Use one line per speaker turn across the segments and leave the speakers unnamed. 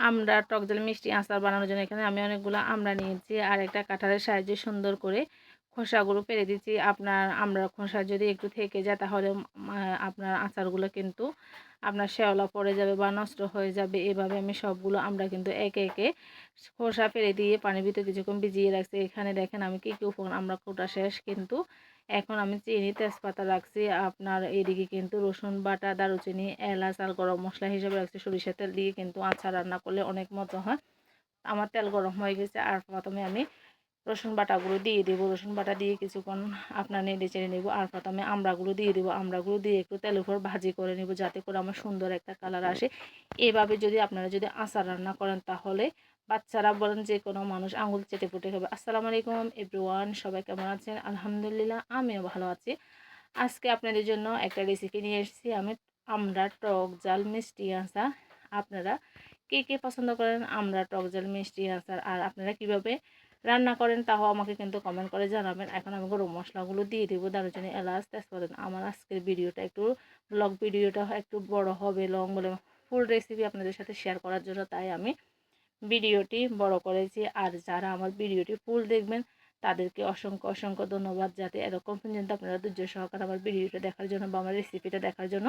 আমরা টকঝাল মিষ্টি আচার বানানোর জন্য এখানে আমি অনেকগুলো আমড়া নিয়েছি আর একটা কাঁঠালের সাহায্যে সুন্দর করে খোসাগুলো পেরে দিচ্ছি। আপনার আমড়ার খোসা যদি একটু থেকে যায় তাহলে আপনার আচারগুলো কিন্তু আপনার শ্যাওলা পড়ে যাবে বা নষ্ট হয়ে যাবে। এভাবে আমি সবগুলো আমরা কিন্তু একে একে খোসা ফেলে দিয়ে পানির ভিতরে কিছুক্ষণ ভিজিয়ে রাখছি। এখানে দেখেন আমি কি কি উপকরণ, আমরা কোটা শেষ কিন্তু এখন আমি চিনি তেজপাতা রাখছি। আপনার এদিকে কিন্তু রসুন বাটা, দারুচিনি, এলাচ আর গরম মশলা হিসেবে রাখছি। সরিষার তেল দিয়ে কিন্তু আচার রান্না করলে অনেক মজা হয়। আমার তেল গরম হয়ে গেছে আর প্রথমে আমি রসুন বাটাগুলো দিয়ে দেবো। রসুন বাটা দিয়ে কিছুক্ষণ আপনার নেড়ে চেড়ে নেবো। আর প্রথমে আমড়াগুলো দিয়ে দেবো। আমড়াগুলো দিয়ে একটু তেলের উপর ভাজি করে নেব যাতে করে আমার সুন্দর একটা কালার আসে। এভাবে যদি আপনারা যদি আচার রান্না করেন তাহলে বাচ্চারা বলেন যে কোনো মানুষ আঙুল চেটে পুটে খাবে। আসসালামু আলাইকুম এভরিওয়ান, সবাই কেমন আছেন? আলহামদুলিল্লাহ আমিও ভালো আছি। আজকে আপনাদের জন্য একটা রেসিপি নিয়ে এসেছি আমি, আমরা টক ঝাল মিষ্টি আচার। আপনারা কে কে পছন্দ করেন আমরা টক ঝাল মিষ্টি আচার, আর আপনারা কিভাবে রান্না করেন তাও আমাকে কিন্তু কমেন্ট করে জানাবেন। এখন আমি গরম মশলাগুলো দিয়ে দেবো, দারুচিনি, এলাচ, তেজপাতা। আমার আজকের ভিডিওটা একটু ব্লগ ভিডিওটা একটু বড় হবে, লং বলে ফুল রেসিপি আপনাদের সাথে শেয়ার করার জন্য তাই আমি ভিডিওটি বড় করেছি। আর যারা আমার ভিডিওটি ফুল দেখবেন তাদেরকে অসংখ্য অসংখ্য ধন্যবাদ, যাতে এরকম পর্যন্ত আপনারা ধৈর্য সহকারে আমার ভিডিওটা দেখার জন্য বা আমার রেসিপিটা দেখার জন্য।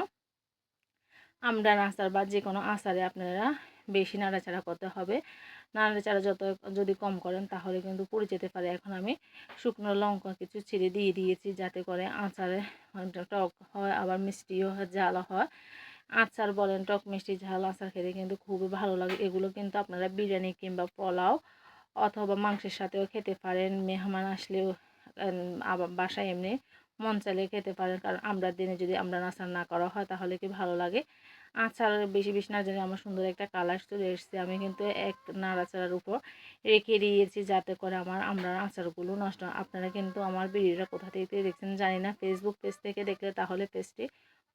আমরা আচার বা যে কোনো আচারে আপনারা বেশি নাড়াচাড়া করতে হবে। নাড়াচাড়া যদি কম করেন তাহলে কিন্তু পুড়ে যেতে পারে। এখন আমি শুকনো লঙ্কা কিছু ছিঁড়ে দিয়ে দিয়েছি যাতে করে আচারে টক হয়, আবার মিষ্টিও হয়, ঝালও হয়। আচার বলেন, টক মিষ্টি ঝাল আচার খেতে কিন্তু খুবই ভালো লাগে। এগুলো কিন্তু আপনারা বিরিয়ানি কিংবা পোলাও অথবা মাংসের সাথেও খেতে পারেন। মেহমান আসলেও আবার বাসায় এমনি মন চাইলে খেতে পারেন। কারণ আমরা দিনে যদি আমরা আচার না করা হয় তাহলে কি ভালো লাগে। আচার বেশি বেশি না জানি আমার সুন্দর একটা কালার চলে এসেছে। আমি কিন্তু এক নাড়াচাড়ার উপর রেখে দিয়েছি যাতে করে আমার আমরা আচারগুলো নষ্ট হয়। আপনারা কিন্তু আমার ভিডিওটা কোথা থেকে দেখছেন জানি না, ফেসবুক পেজ থেকে দেখলে তাহলে পেজটি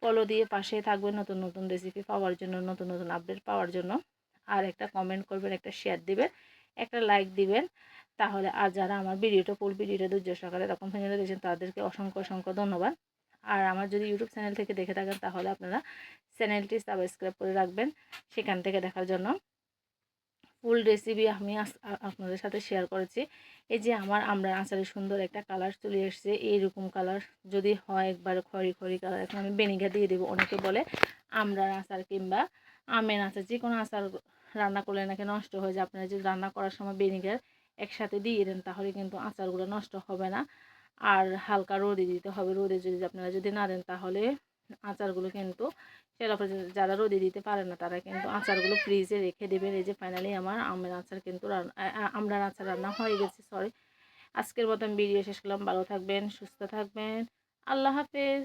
ফলো দিয়ে পাশে থাকবেন নতুন নতুন রেসিপি পাওয়ার জন্য, নতুন নতুন আপডেট পাওয়ার জন্য। আর একটা কমেন্ট করবেন, একটা শেয়ার দিবেন, একটা লাইক দিবেন তাহলে। আর যারা আমার ভিডিওটা ফুল ভিডিওটা ধৈর্য সহকারে এরকম পর্যন্ত দেখছেন তাদেরকে অসংখ্য অসংখ্য ধন্যবাদ। আর আমার যদি ইউটিউব চ্যানেল থেকে দেখে থাকেন তাহলে আপনারা চ্যানেলটি সাবস্ক্রাইব করে রাখবেন সেখান থেকে দেখার জন্য। ফুল রেসিপি আমি আপনাদের সাথে শেয়ার করেছি। এই যে আমার আমরা আচারের সুন্দর একটা কালার চলে এসেছে। এইরকম কালার যদি হয় একবার খড়ি খড়ি কালার। এখন আমি ভিনেগার দিয়ে দেবো। অনেকে বলে আমড়ার আচার কিংবা আমের আচার যে কোনো আচার রান্না করলে নাকি নষ্ট হয়ে যায়। আপনারা যদি রান্না করার সময় ভিনেগার একসাথে দিয়ে দেন তাহলে কিন্তু আচারগুলো নষ্ট হবে না। আর হালকা রোদে দিতে হবে। রোদে যদি আপনারা যদি না দেন তাহলে আচারগুলো কিন্তু সেরকম, যারা রোদে দিতে পারে না তারা কিন্তু আচারগুলো ফ্রিজে রেখে দেবেন। এই যে ফাইনালি আমার আমের আচার কিন্তু আমড়ার আচার রান্না হয়ে গেছে। সরি, আজকের মতন ভিডিও শেষ করলাম। ভালো থাকবেন, সুস্থ থাকবেন, আল্লাহ হাফেজ।